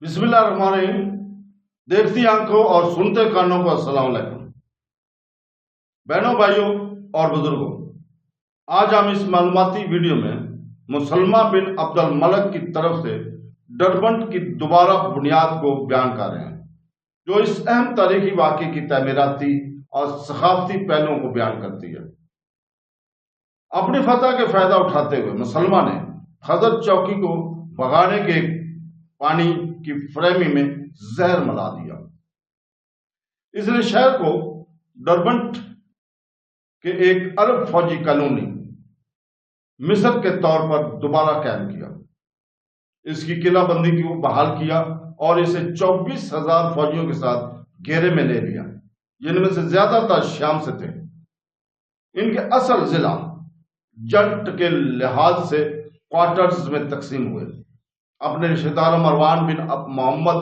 बिस्मिल्लाहिर्रहमानिर्रहीम। देखती आंखों और सुनते कानों को अस्सलाम वालेकुम। बहनों, भाइयों और बुजुर्गों, आज हम इस मालूमाती वीडियो में मुसलमा बिन अब्दुल मलक की तरफ से डरबंट की दोबारा बुनियाद को बयान कर रहे हैं, जो इस अहम तारीखी वाक़े की तमीराती और सखाफती पहलुओं को बयान करती है। अपनी फतह के फायदा उठाते हुए मुसलमान ने खजर चौकी को भगाने के पानी की फ्रेमी में जहर मिला दिया। इसने शहर को डरबंट के एक अरब फौजी कॉलोनी मिस्र के तौर पर दोबारा कायम किया। इसकी किलाबंदी को बहाल किया और इसे 24,000 फौजियों के साथ घेरे में ले लिया, जिनमें से ज्यादातर शाम से थे। इनके असल जिला जट के लिहाज से क्वार्टर्स में तकसीम हुए। अपने रिश्तेदार मरवान बिन मोहम्मद,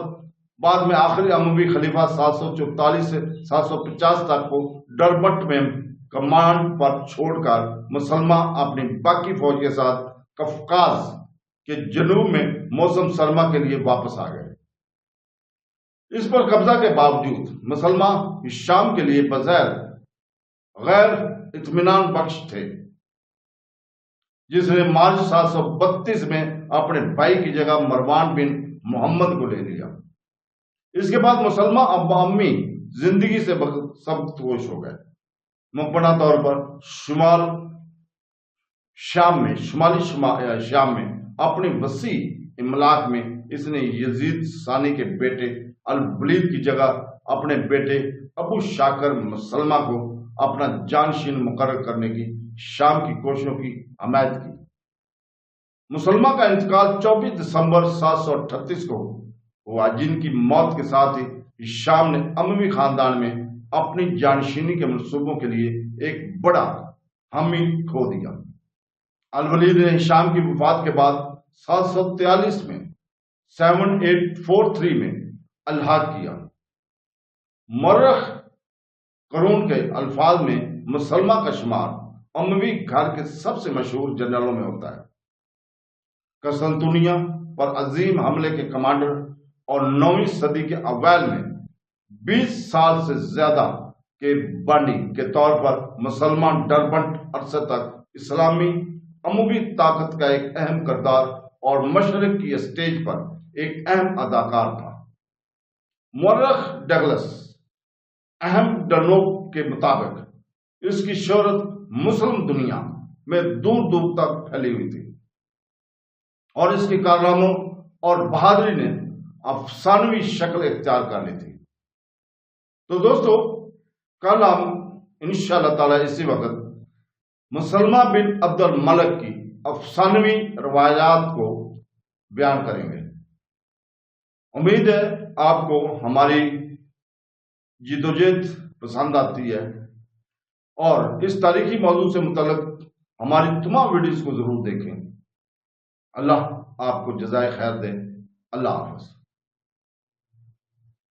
बाद में आखिरी अमवी खलीफा 744 से 750 तक को डरबंट में कमांड पर छोड़कर मुसलमान अपनी बाकी फौज के साथ कफकाज के जनूब में मौसम सरमा के लिए वापस आ गए। इस पर कब्जा के बावजूद मुसलमान शाम के लिए बगैर गैर इत्मीनान बख्श थे, जिसने मार्च 732 में अपने भाई की जगह मरवान बिन मोहम्मद को ले लिया। इसके बाद मुसलमान अम्मी जिंदगी से सबतोश हो गए। मुमकिन तौर पर शुमाली शाम में अपनी वसी इमलाक में इसने यजीद सानी के बेटे अल वलीद की जगह अपने बेटे अबू शाकर मुसलमा को अपना जानशीन मुकर्रर करने की शाम की कोशिशों की हमायत की। मुसलमा का इंतकाल 24 दिसंबर 738 को हुआ, जिनकी मौत के साथ ही शाम ने अमवी खानदान में अपनी जानशीनी के मंसूबों के लिए एक बड़ा हामी खो दिया। अल वलीद ने शाम की वफात के बाद 743 में 7843 में अलहाक किया। मर्रख करून के अल्फाज में मुसलमा का शुमार अमवी घर के सबसे मशहूर जनरलों में होता है। कसंतुनिया पर अजीम हमले के कमांडर और 9वीं सदी के अवैल में 20 साल से ज्यादा के बानी के तौर पर मुसलमान डरबंट अरसे तक इस्लामी अमवी ताकत का एक अहम किरदार और मशरक की स्टेज पर एक अहम अदाकार था। मुअर्रिख डगलस अहम डरनोक के मुताबिक इसकी शोहरत मुस्लिम दुनिया में दूर दूर तक फैली हुई थी और इसके कारनामों और बहादुरी ने अफसानवी शक्ल इख्तियार कर ली थी। तो दोस्तों, कल हम इंशाअल्लाह ताला इसी वक्त मुसलमा बिन अब्दुल मलक की अफसानवी रवायात को बयान करेंगे। उम्मीद है आपको हमारी जिदोजहद पसंद आती है और इस तारीखी मौजू से मुतल्लिक हमारी तमाम वीडियोस को जरूर देखें। अल्लाह आपको जज़ाए खैर दे। अल्लाह हाफ़िज़।